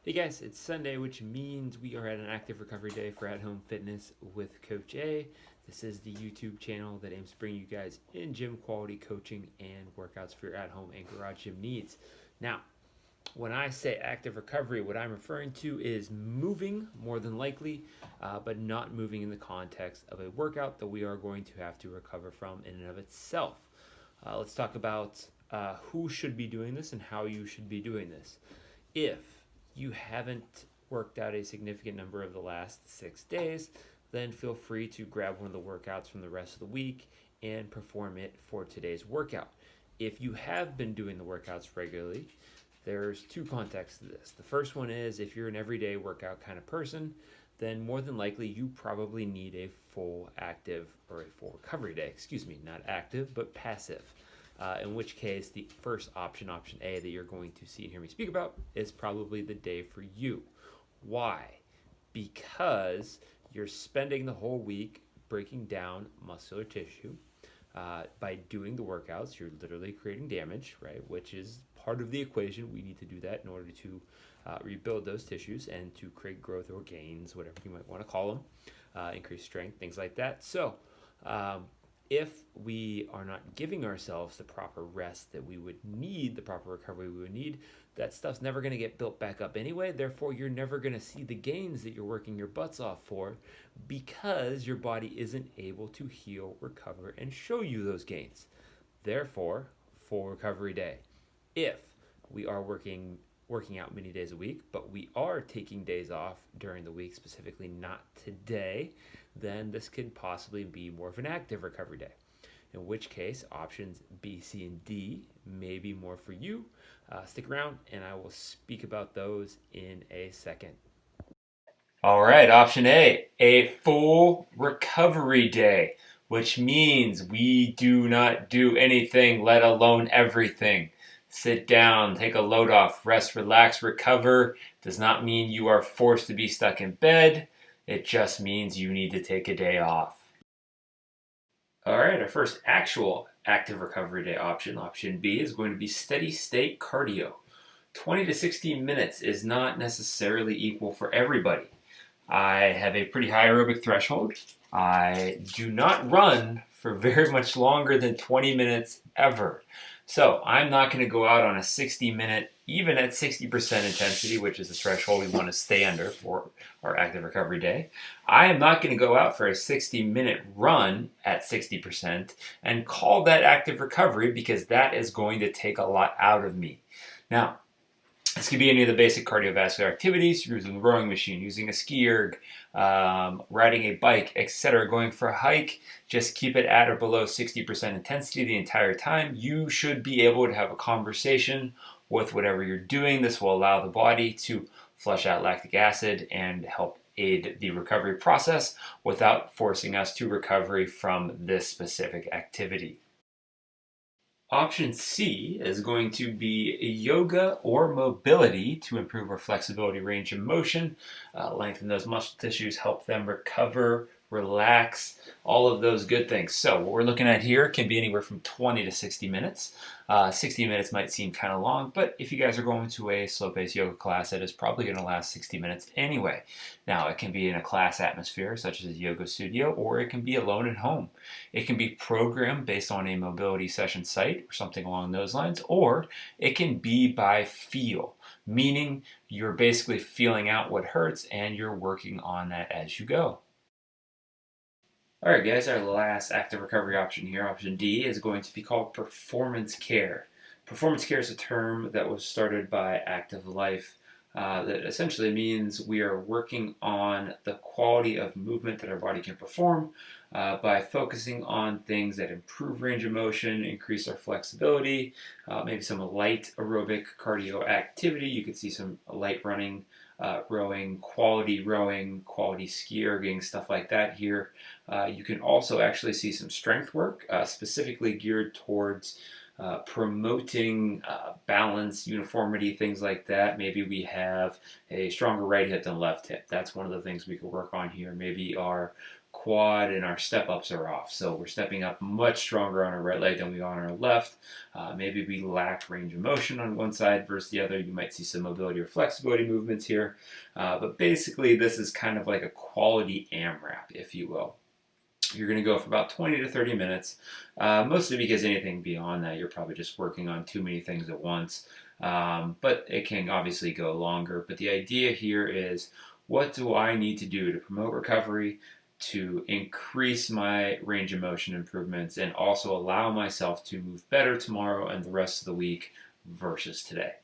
Hey guys, it's Sunday, which means we are at an active recovery day for At Home Fitness with Coach A. This is the YouTube channel that aims to bring you guys in gym quality coaching and workouts for your at home and garage gym needs. Now, when I say active recovery, what I'm referring to is moving more than likely, but not moving in the context of a workout that we are going to have to recover from in and of itself. Let's talk about who should be doing this and how you should be doing this. If you haven't worked out a significant number of the last 6 days, then feel free to grab one of the workouts from the rest of the week and perform it for today's workout. If you have been doing the workouts regularly, there's two contexts to this. The first one is if you're an everyday workout kind of person, then more than likely you probably need a full active or a full recovery day. Excuse me, not active, but passive. In which case, the first option, option A, that you're going to see and hear me speak about is probably the day for you. Why? Because you're spending the whole week breaking down muscular tissue. By doing the workouts, you're literally creating damage, right? Which is part of the equation. We need to do that in order to rebuild those tissues and to create growth or gains, whatever you might want to call them, increase strength, things like that. So, if we are not giving ourselves the proper rest that we would need, the proper recovery we would need, that stuff's never going to get built back up anyway. Therefore, you're never going to see the gains that you're working your butts off for because your body isn't able to heal, recover, and show you those gains. Therefore, full recovery day. If we are working out many days a week, but we are taking days off during the week, specifically not today, then this could possibly be more of an active recovery day. In which case, options B, C, and D may be more for you. Stick around and I will speak about those in a second. All right, option a full recovery day, which means we do not do anything, let alone everything. Sit down, take a load off, rest, relax, recover. Does not mean you are forced to be stuck in bed. It just means you need to take a day off. All right, our first actual active recovery day option, option B, is going to be steady state cardio. 20 to 60 minutes is not necessarily equal for everybody. I have a pretty high aerobic threshold. I do not run for very much longer than 20 minutes ever. So I'm not going to go out on a 60-minute, even at 60% intensity, which is the threshold we want to stay under for our active recovery day. I am not going to go out for a 60-minute run at 60% and call that active recovery because that is going to take a lot out of me. Now, this could be any of the basic cardiovascular activities, using a rowing machine, using a ski erg, riding a bike, etc. Going for a hike, just keep it at or below 60% intensity the entire time. You should be able to have a conversation with whatever you're doing. This will allow the body to flush out lactic acid and help aid the recovery process without forcing us to recovery from this specific activity. Option C is going to be yoga or mobility to improve our flexibility, range of motion, lengthen those muscle tissues, help them recover, relax, all of those good things. So what we're looking at here can be anywhere from 20 to 60 minutes. 60 minutes might seem kind of long, but if you guys are going to a slow-paced yoga class, that is probably going to last 60 minutes anyway. Now, it can be in a class atmosphere, such as a yoga studio, or it can be alone at home. It can be programmed based on a mobility session site or something along those lines, or it can be by feel, meaning you're basically feeling out what hurts and you're working on that as you go. All right, guys, our last active recovery option here, option D, is going to be called performance care. Performance care is a term that was started by Active Life that essentially means we are working on the quality of movement that our body can perform by focusing on things that improve range of motion, increase our flexibility, maybe some light aerobic cardio activity. You could see some light running, rowing, quality ski erging, stuff like that here. You can also actually see some strength work, specifically geared towards promoting balance, uniformity, things like that. Maybe we have a stronger right hip than left hip. That's one of the things we could work on here. Maybe our quad and our step ups are off. So we're stepping up much stronger on our right leg than we are on our left. Maybe we lack range of motion on one side versus the other. You might see some mobility or flexibility movements here. But basically, this is kind of like a quality AMRAP, if you will. You're going to go for about 20 to 30 minutes, mostly because anything beyond that, you're probably just working on too many things at once. But it can obviously go longer. But the idea here is, what do I need to do to promote recovery, to increase my range of motion improvements, and also allow myself to move better tomorrow and the rest of the week versus today?